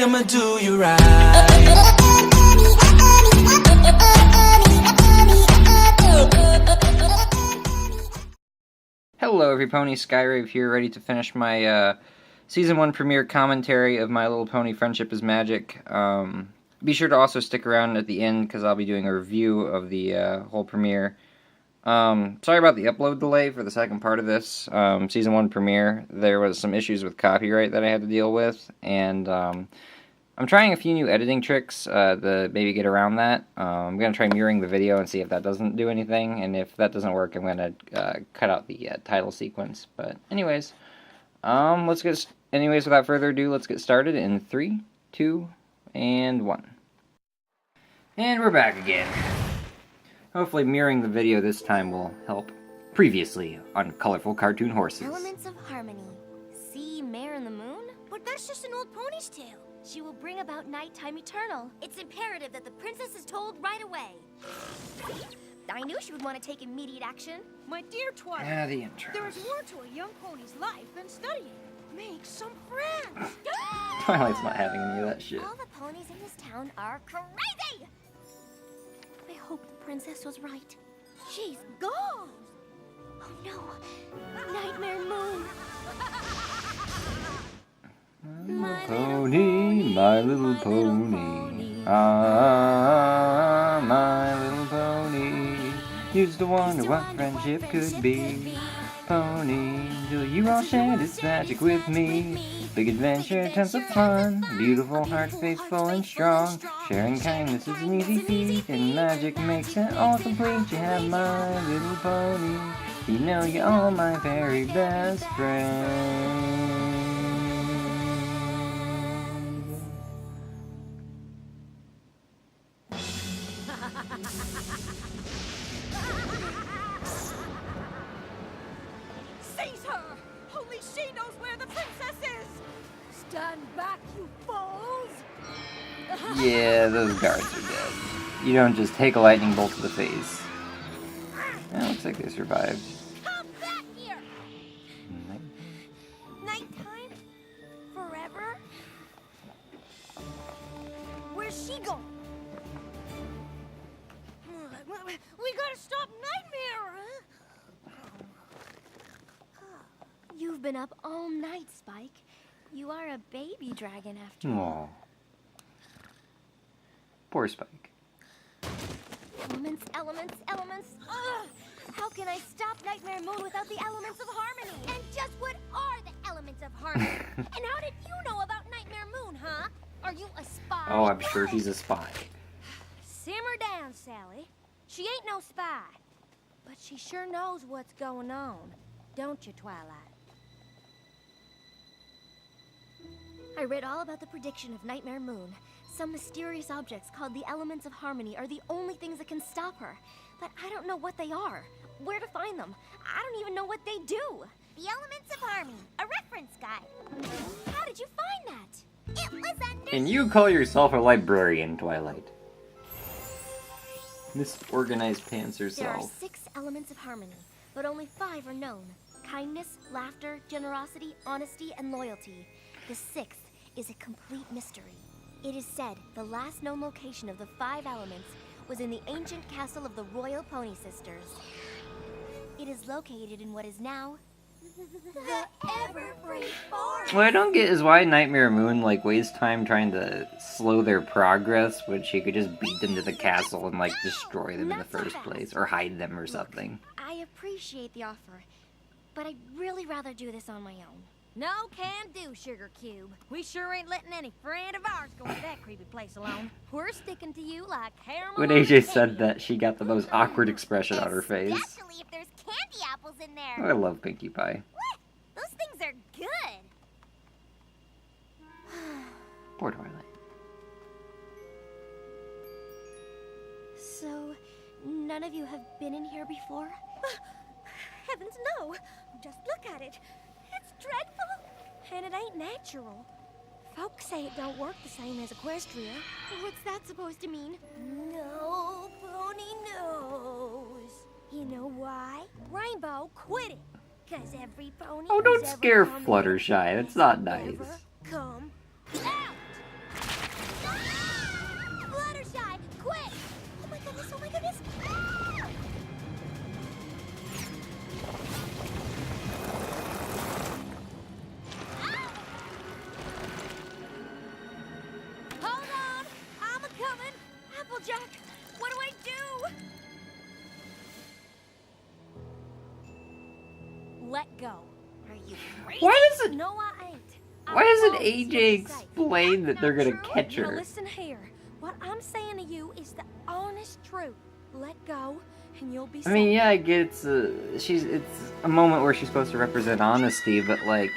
I'ma do you right. Hello everypony, Rave here, ready to finish my Season 1 premiere commentary of My Little Pony Friendship is Magic. Be sure to also stick around at the end, because I'll be doing a review of the whole premiere. Sorry about the upload delay for the second part of this Season 1 premiere. There was some issues with copyright that I had to deal with, and I'm trying a few new editing tricks to maybe get around that. I'm going to try mirroring the video and see if that doesn't do anything, and if that doesn't work, I'm going to cut out the title sequence. But anyways, without further ado, let's get started in 3, 2, and 1. And we're back again. Hopefully mirroring the video this time will help. Previously on Colorful Cartoon Horses. Elements of harmony. See Mare and the Moon? But that's just an old pony's tale. She will bring about nighttime eternal. It's imperative that the princess is told right away. I knew she would want to take immediate action. My dear Twilight, The intro. there is more to a young pony's life than studying. Make some friends. Twilight's not having any of that shit. All the ponies in this town are crazy! I hope the princess was right. She's gone! Oh no! Nightmare Moon! My little pony. Ah, my little pony. Used to wonder what friendship could be. Pony, till you all shared its magic with me. Big adventure, tons of fun. Beautiful heart, faithful and strong. Sharing kindness is an easy feat, and magic makes it all complete. You have my little pony. You know you're all my very best friends. Seize her! Only she knows where the princess is! Stand back, you fools! Yeah, those guards are dead. You don't just take a lightning bolt to the face. Yeah, looks like they survived. Come back here! Nighttime? Forever? Where's she going? We gotta stop Nightmare! You've been up all night, Spike. You are a baby dragon after all. Aww. Poor Spike. Elements, elements, elements. Ugh! How can I stop Nightmare Moon without the elements of harmony? And just what are the elements of harmony? And how did you know about Nightmare Moon, huh? Are you a spy? Oh, I'm sure she's a spy. Simmer down, Sally. She ain't no spy. But she sure knows what's going on. Don't you, Twilight? I read all about the prediction of Nightmare Moon. Some mysterious objects called the elements of harmony are the only things that can stop her. But I don't know what they are, where to find them. I don't even know what they do. The elements of harmony, a reference guide. How did you find that? It was under... And you call yourself a librarian, Twilight. Misorganized pants There are herself. 6 elements of harmony, but only 5 are known. Kindness, laughter, generosity, honesty, and loyalty. The 6th is a complete mystery. It is said the last known location of the 5 elements was in the ancient castle of the Royal Pony Sisters. It is located in what is now the Everfree Forest. What I don't get is why Nightmare Moon, wastes time trying to slow their progress when she could just beat them to the castle and, destroy them in the first place, or hide them or something. I appreciate the offer, but I'd really rather do this on my own. No can do, Sugar Cube. We sure ain't letting any friend of ours go to that creepy place alone. We're sticking to you like caramel. When AJ said that, she got the most awkward expression on her face. Especially if there's candy apples in there. I love Pinkie Pie. What? Those things are good. Poor Twilight. So, none of you have been in here before? Heavens no! Just look at it. It's dreadful. And it ain't natural. Folks say it don't work the same as Equestria. What's that supposed to mean? No pony knows. You know why? Rainbow quit it. 'Cause every pony Oh, don't who's ever scare come Fluttershy. That's not nice. ever come out. go. Are you crazy? Why does it? No, I ain't. Why doesn't I AJ say. explain that they're gonna catch Now her? listen here. What I'm saying to you is the honest truth. Let go, and you'll be I safe. mean, yeah, I get it's a moment where she's supposed to represent honesty, but like,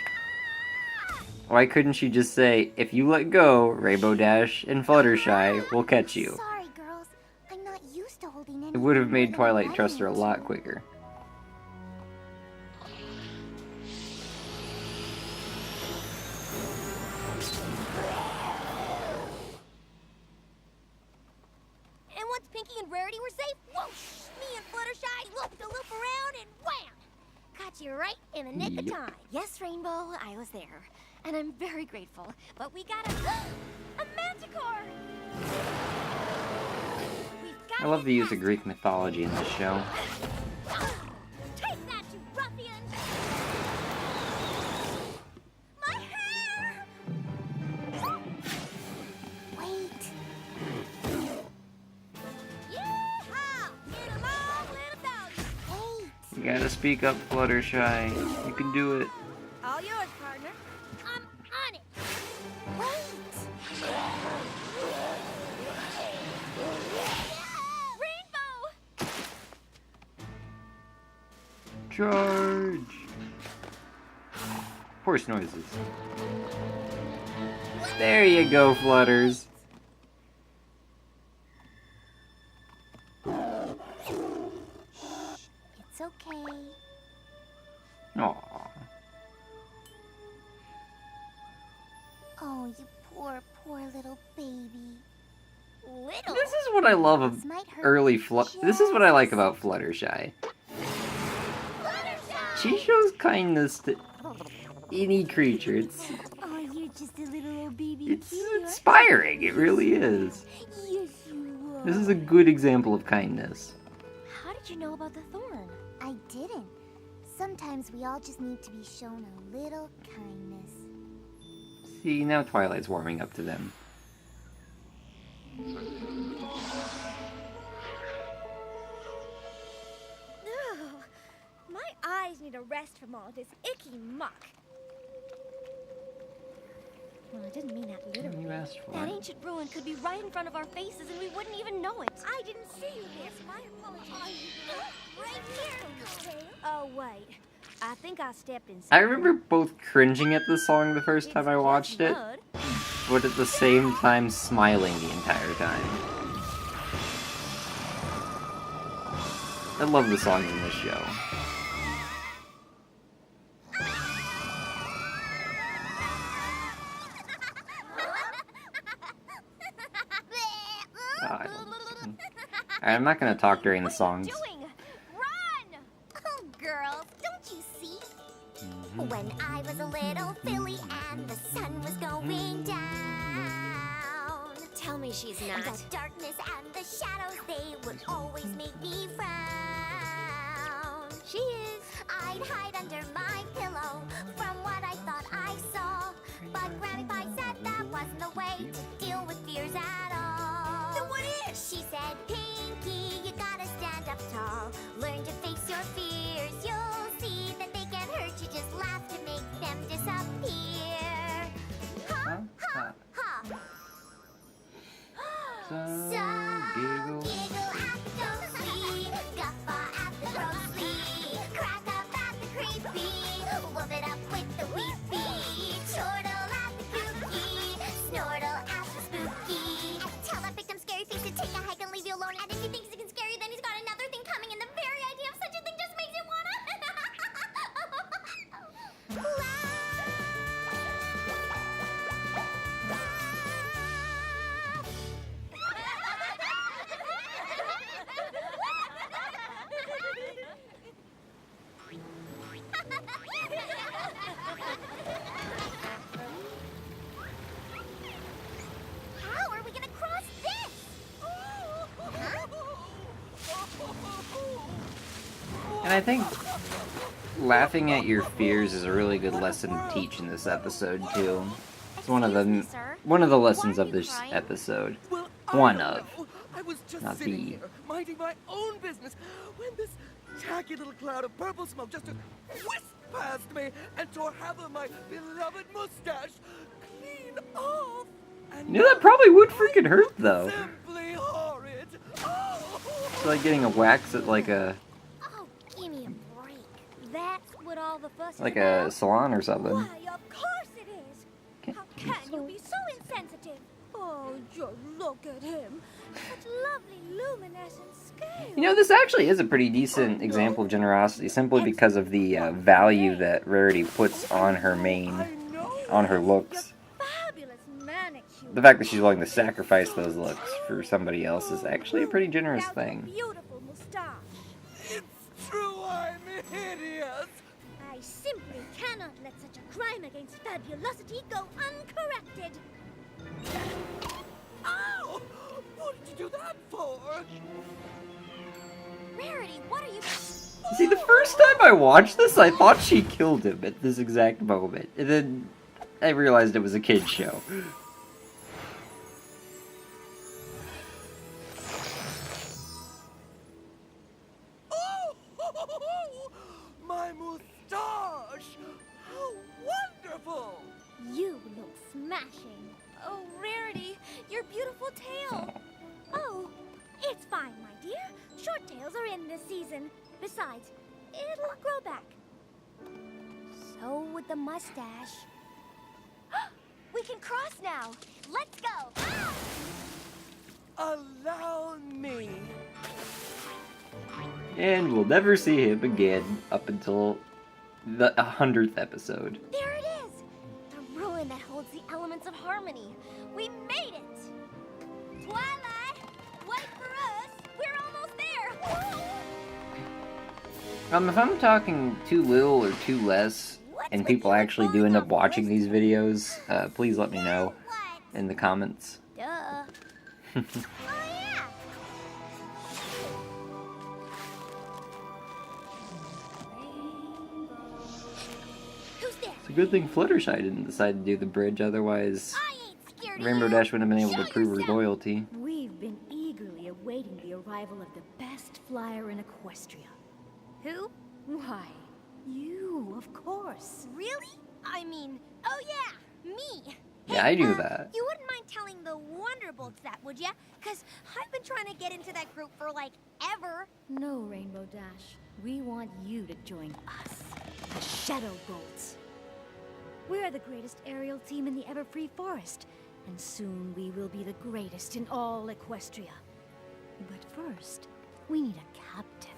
why couldn't she just say, "If you let go, Rainbow Dash and Fluttershy will catch you"? Sorry, girls. I'm not used to holding anything. It would have made more than Twilight I'm trust her a used lot to. quicker. And once Pinky and Rarity were safe, whoosh! Me and Fluttershy looped a loop around and wham! Caught you right in the nick of time. Yes, Rainbow, I was there. And I'm very grateful. But we got a Manticore! I love the use of Greek mythology in this show. Take that, you ruffian! My hair! Wait. Yeehaw! Get along, little doggy. Wait. You gotta speak up, Fluttershy. You can do it. All yours, partner. I'm on it. Wait. Rainbow! Charge! Horse noises. There you go, Flutters. It's okay. Aww. Oh, you poor, poor little baby. Little? This is what I love of This might hurt early This is what I like just about Fluttershy. Fluttershy! She shows kindness to any creature. Oh, you're just a little old baby. It's inspiring. It really is. Yes, you are. This is a good example of kindness. How did you know about the thorn? I didn't. Sometimes we all just need to be shown a little kindness. See, now Twilight's warming up to them. Ugh, my eyes need a rest from all this icky muck. Well, I didn't mean that literally. You asked for That it. ancient ruin could be right in front of our faces and we wouldn't even know it. I didn't see you there. My apologies. Right here. Oh, wait. I think I stepped in. I remember both cringing at the song the first time I watched it, but at the same time smiling the entire time. I love the songs in this show. God. I'm not gonna talk during the songs. Run! Oh, girls, don't you see? When I was a little filly and the sun was going down. Tell me she's not. The darkness and the shadows, they would always make me frown. She is. I'd hide under my pillow from what I thought I saw. But Grandpa said that wasn't the way to deal with fears at all. Then what is? She said, Pinky, you gotta stand up tall. Learn to face your fears. You'll see that they can't hurt you. Just laugh to make them disappear. Ha, ha, ha. So giggle at the ghostly, guffaw at the grossly, crack up at the creepy, whoop it up with the weepy, chortle at the kooky, snortle at the spooky. Tell that victim scary face to take a hike and leave you alone. And if he thinks he can scare you, then he's got another thing coming. And the very idea of such a thing just makes you wanna How are we gonna cross this? And I think laughing at your fears is a really good lesson to teach in this episode too. It's one of the lessons of this episode. Well, One I of. don't know. I was just Not sitting the. here, minding my own business, when this tacky little cloud of purple smoke just whisked past me and tore half of my beloved mustache clean off. And You know, that probably would now freaking I hurt, look though. Simply horrid. Oh. It's like getting a wax at like a Oh, give me a break. That's what all the fuss is like about. a salon or something. Why, of course it is. How can you be so insensitive? Oh, just look at him. Such lovely luminescent scales. You know, this actually is a pretty decent example of generosity, simply because of the value that Rarity puts on her on her looks. Fabulous manicure. The fact that she's willing to sacrifice those looks for somebody else is actually a pretty generous Now your thing. beautiful moustache. It's true, I'm hideous. I simply cannot let such a crime against fabulosity go uncorrected. Ow! What did you do that for? Rarity, what are you... See, the first time I watched this, I thought she killed him at this exact moment. And then I realized it was a kid's show. Oh, my mustache! How wonderful! You look smashing. Oh, Rarity, your beautiful tail. Oh, it's fine, my dear. Short tails are in this season. Besides, it'll grow back. So would the mustache. We can cross now. Let's go. Allow me. And we'll never see him again up until the 100th episode. There it is. The ruin that holds the elements of harmony. We made it. Twilight, wait for us. We're almost there. If I'm talking too little or too less, and people actually do end up watching these videos, please let me know What? in the comments. Duh. Oh, yeah. Who's there? It's a good thing Fluttershy didn't decide to do the bridge, otherwise I ain't scared of Rainbow you. Dash wouldn't have been able to Show prove her yourself. loyalty. We've been eagerly awaiting the arrival of the best flyer in Equestria. Who? Why, you, of course. Really? I mean, oh yeah, me. Yeah, I knew that. You wouldn't mind telling the Wonderbolts that, would ya? Because I've been trying to get into that group for, like, ever. No, Rainbow Dash. We want you to join us, the Shadow Bolts. We're the greatest aerial team in the Everfree Forest, and soon we will be the greatest in all Equestria. But first, we need a captain.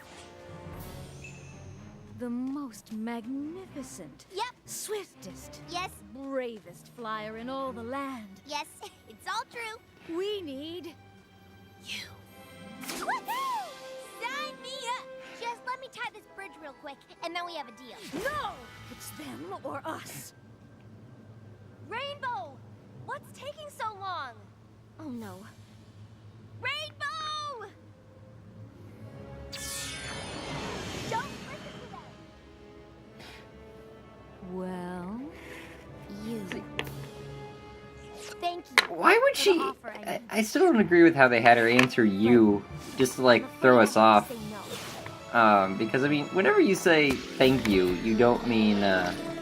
The most magnificent, Yep. swiftest, Yes, bravest flyer in all the land. yes, it's all true. We need you. Woohoo! Sign me up! Just let me tie this bridge real quick, and then we have a deal. No! It's them or us. Rainbow! What's taking so long? Oh no. Rainbow! Don't listen to them! Well, You. Thank you. Why would for she... the offer, I mean. I still don't agree with how they had her answer you, just to, like, I'm afraid throw I us have to off. say no. Because, I mean, whenever you say thank you, you don't mean,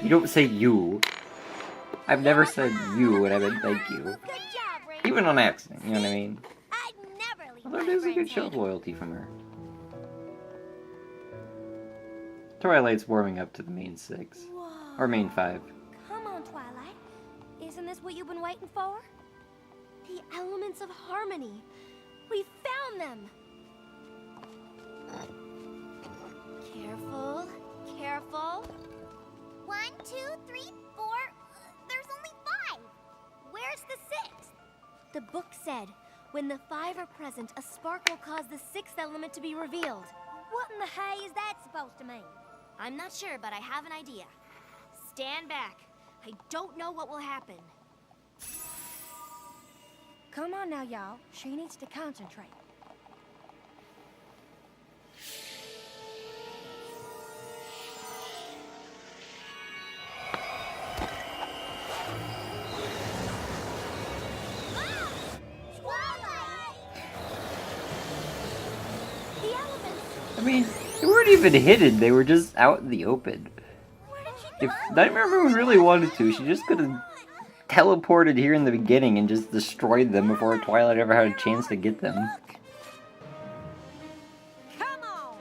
you don't say you. I've never said you when I meant thank you. Good job, Rainbow. Even on accident, you know what I mean? I'd never leave Although my it is a good friends show of hanging. loyalty from her. Twilight's warming up to the main 6. Whoa. Or main 5. Come on, Twilight. Isn't this what you've been waiting for? The elements of harmony. We found them. Careful, careful. 1, 2, 3, 4. There's only 5. Where's the 6th? The book said, when the 5 are present, a spark will cause the 6th element to be revealed. What in the hay is that supposed to mean? I'm not sure, but I have an idea. Stand back. I don't know what will happen. Come on now, y'all. She needs to concentrate. The elements! I mean, they weren't even hidden, they were just out in the open. Where did If Nightmare Moon really wanted to, she just could have teleported here in the beginning and just destroyed them before Twilight ever had a chance to get them. Come on!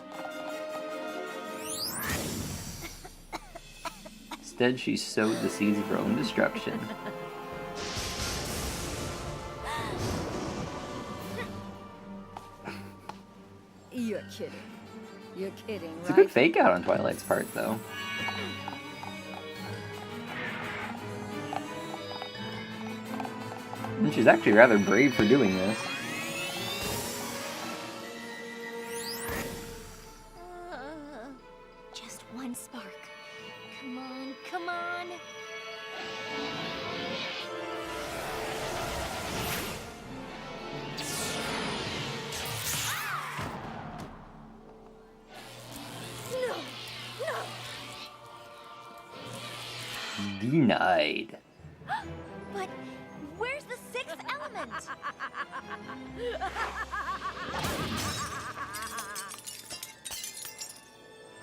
Instead, she sowed the seeds of her own destruction. You're kidding. You're kidding, right? It's a good fake out on Twilight's part, though. And she's actually rather brave for doing this. Just one spark. Come on, come on. No! No! Denied. But where's the sixth element?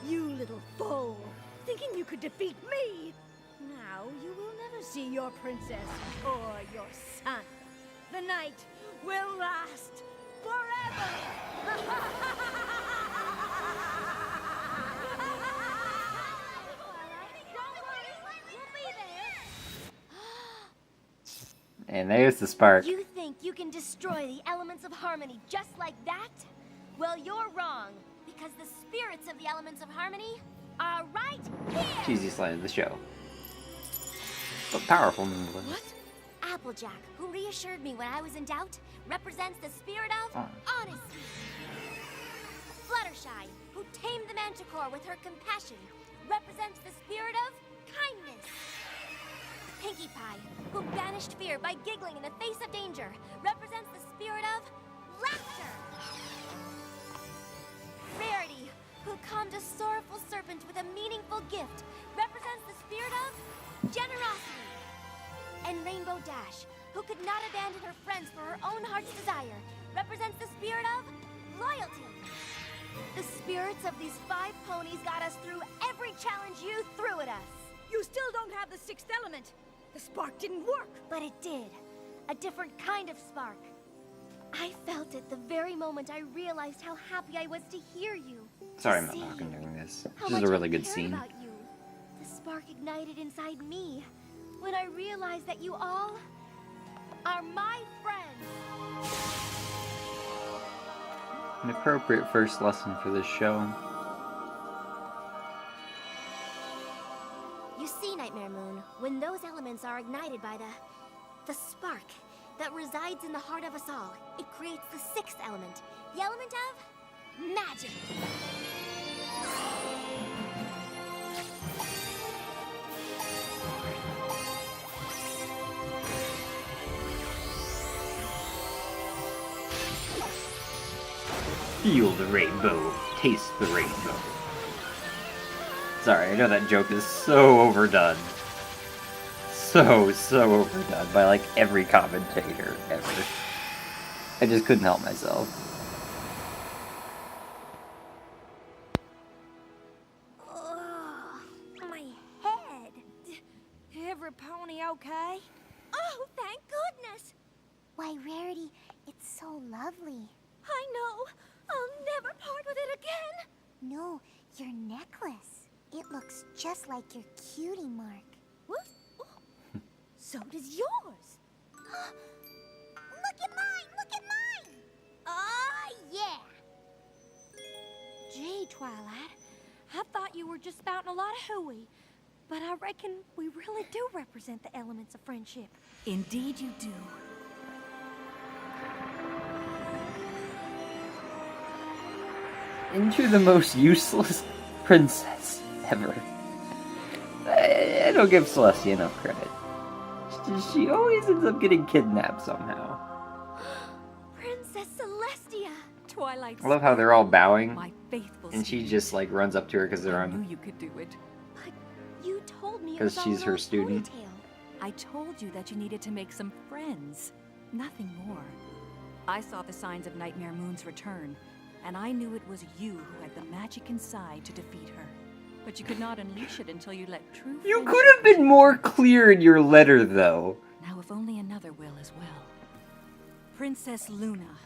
You little fool! Thinking you could defeat me! Now you will never see your princess or your son. The night will last And there's the spark. You think you can destroy the elements of harmony just like that? Well, you're wrong, because the spirits of the elements of harmony are right here! Cheesy slide of the show. But powerful nonetheless. What? Applejack, who reassured me when I was in doubt, represents the spirit of honesty. Fluttershy, who tamed the Manticore with her compassion, represents the spirit of kindness. Pinkie Pie, who banished fear by giggling in the face of danger, represents the spirit of laughter. Rarity, who calmed a sorrowful serpent with a meaningful gift, represents the spirit of generosity. And Rainbow Dash, who could not abandon her friends for her own heart's desire, represents the spirit of loyalty. The spirits of these 5 ponies got us through every challenge you threw at us. You still don't have the sixth element. The spark didn't work. But it did. A different kind of spark. I felt it the very moment I realized how happy I was to hear you. Sorry, I'm not See talking during this. how This is much a really I good cared scene. about you. The spark ignited inside me when I realized that you all are my friends. An appropriate first lesson for this show. You see, Nightmare Moon, when those elements are ignited by the spark that resides in the heart of us all, it creates the 6th element, the element of magic. Feel the rainbow, taste the rainbow. Sorry, I know that joke is so overdone. So overdone by like every commentator ever. I just couldn't help myself. Ugh, my head. Every pony okay? Oh, thank goodness! Why, Rarity, it's so lovely. I know. I'll never part with it again. No, your necklace. It looks just like your cutie mark. What? Oh, so does yours. Look at mine! Look at mine! Oh, yeah! Gee, Twilight, I thought you were just spouting a lot of hooey. But I reckon we really do represent the elements of friendship. Indeed you do. Into the most useless princess ever. I don't give Celestia enough credit. She always ends up getting kidnapped somehow. Princess Celestia! Twilight. I love how they're all bowing, My faithful and she student. just like runs up to her because they're I knew on. you could do it. But you told me it 'Cause was all she's an her old student. ponytail. I told you that you needed to make some friends. Nothing more. I saw the signs of Nightmare Moon's return, and I knew it was you who had the magic inside to defeat her. but you could not unleash it until you let true You friendship could have been more clear in your letter, though. Now, if only another will as well. Princess Luna.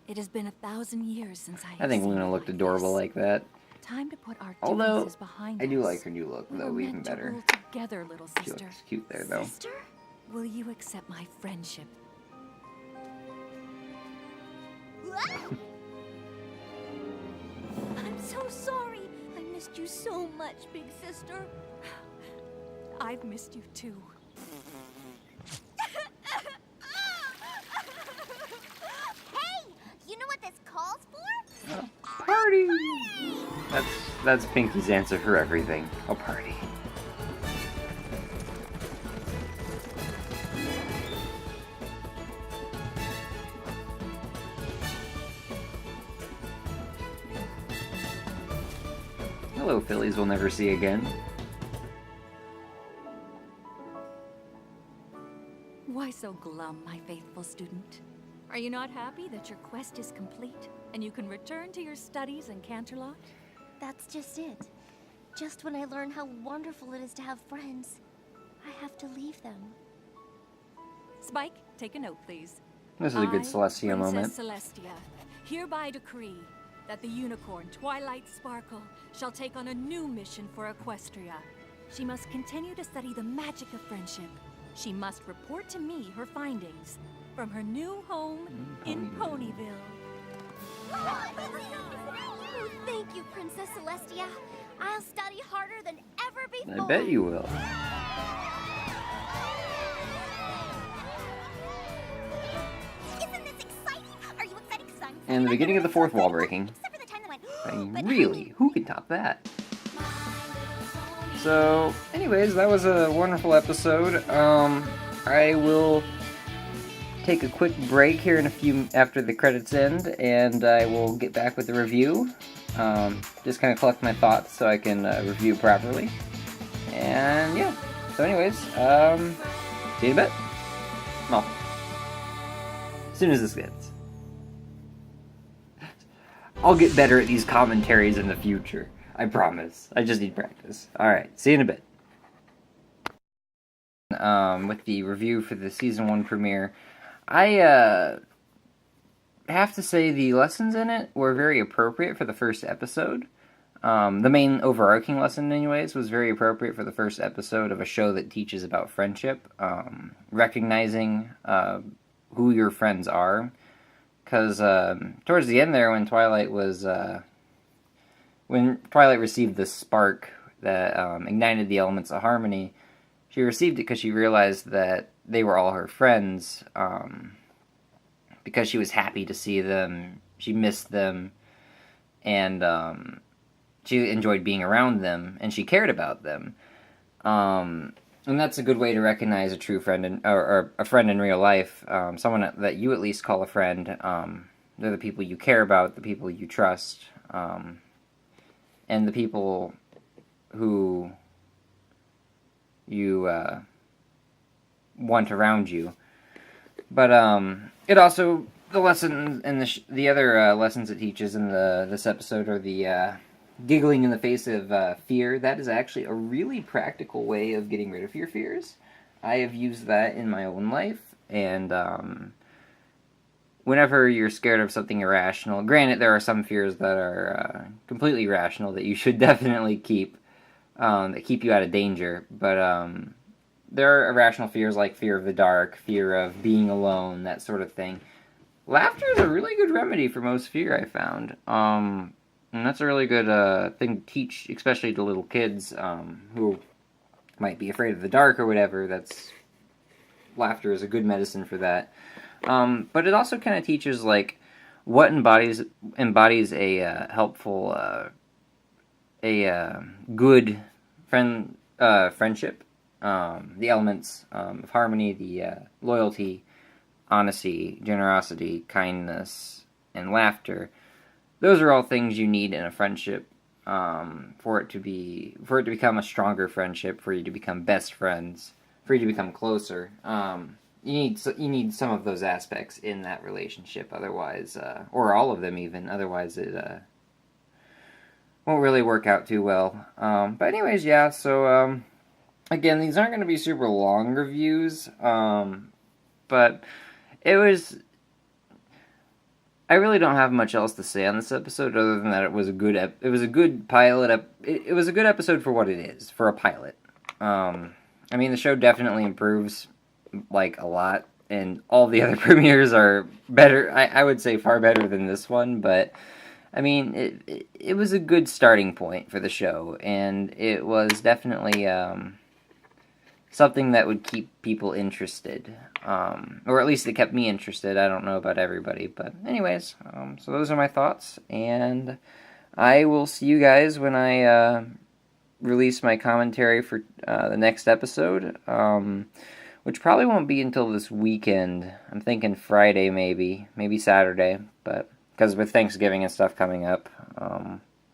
It has been 1,000 years since I think Luna looked adorable like that. Time to put our Although, differences behind I do us. like her new look, We though, were even meant to better. rule together, little She sister. looks cute there, though. Sister? Will you accept my friendship? I'm so sorry. I missed you so much, big sister. I've missed you too. Hey! You know what this calls for? Party! That's Pinky's answer for everything. A party. Hello, Phillies we'll never see again. Why so glum, my faithful student? Are you not happy that your quest is complete and you can return to your studies in Canterlot? That's just it. Just when I learn how wonderful it is to have friends, I have to leave them. Spike, take a note, please. This is a good I, Celestia moment. Princess Celestia, hereby decree that the unicorn Twilight Sparkle shall take on a new mission for Equestria. She must continue to study the magic of friendship. She must report to me her findings from her new home in Ponyville. Oh, thank you, Princess Celestia. I'll study harder than ever before. I bet you will. Isn't this exciting? Are you excited? 'Cause I'm And the beginning of the fourth wall breaking. Except for the time that went. I mean, But really, who could top that? So, anyways, that was a wonderful episode. I will take a quick break here in a few after the credits end, and I will get back with the review. Just kind of collect my thoughts so I can review properly. And yeah. So, anyways, see you in a bit. Well, as soon as this gets. I'll get better at these commentaries in the future. I promise. I just need practice. Alright, see you in a bit. With the review for the Season 1 premiere, I have to say the lessons in it were very appropriate for the first episode. The main overarching lesson, anyways, was very appropriate for the first episode of a show that teaches about friendship. Recognizing who your friends are. Because towards the end there, when Twilight received the spark that ignited the elements of harmony, she received it because she realized that they were all her friends, because she was happy to see them, she missed them, and she enjoyed being around them, and she cared about them. And that's a good way to recognize a true friend, or a friend in real life, someone that you at least call a friend. They're the people you care about, the people you trust, and the people who you want around you. But it also, the lesson and the other lessons it teaches in this episode are the giggling in the face of fear. That is actually a really practical way of getting rid of your fears. I have used that in my own life, and whenever you're scared of something irrational, granted there are some fears that are completely rational that you should definitely keep, that keep you out of danger, but there are irrational fears like fear of the dark, fear of being alone, that sort of thing. Laughter is a really good remedy for most fear, I found. And that's a really good thing to teach, especially to little kids who might be afraid of the dark or whatever. Laughter is a good medicine for that. But it also kind of teaches like what embodies a helpful, good friendship. The elements of harmony, the loyalty, honesty, generosity, kindness, and laughter. Those are all things you need in a friendship for it to become a stronger friendship, for you to become best friends, for you to become closer. You need some of those aspects in that relationship, otherwise, or all of them even. Otherwise, won't really work out too well. But anyways, yeah, so, again, these aren't going to be super long reviews, but it was... I really don't have much else to say on this episode other than that it was a good pilot. It was a good episode for what it is, for a pilot. I mean, the show definitely improves, like, a lot, and all the other premieres are better, I would say far better than this one, but, I mean, it was a good starting point for the show, and it was definitely, something that would keep people interested, or at least it kept me interested. I don't know about everybody, but anyways, so those are my thoughts, and I will see you guys when I release my commentary for the next episode, which probably won't be until this weekend. I'm thinking Friday, maybe Saturday, but because with Thanksgiving and stuff coming up,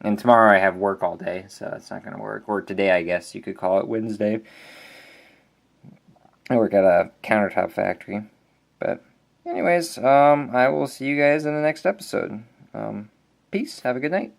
and tomorrow I have work all day, so that's not going to work, or today I guess you could call it Wednesday. I work at a countertop factory. But anyways, I will see you guys in the next episode. Peace. Have a good night.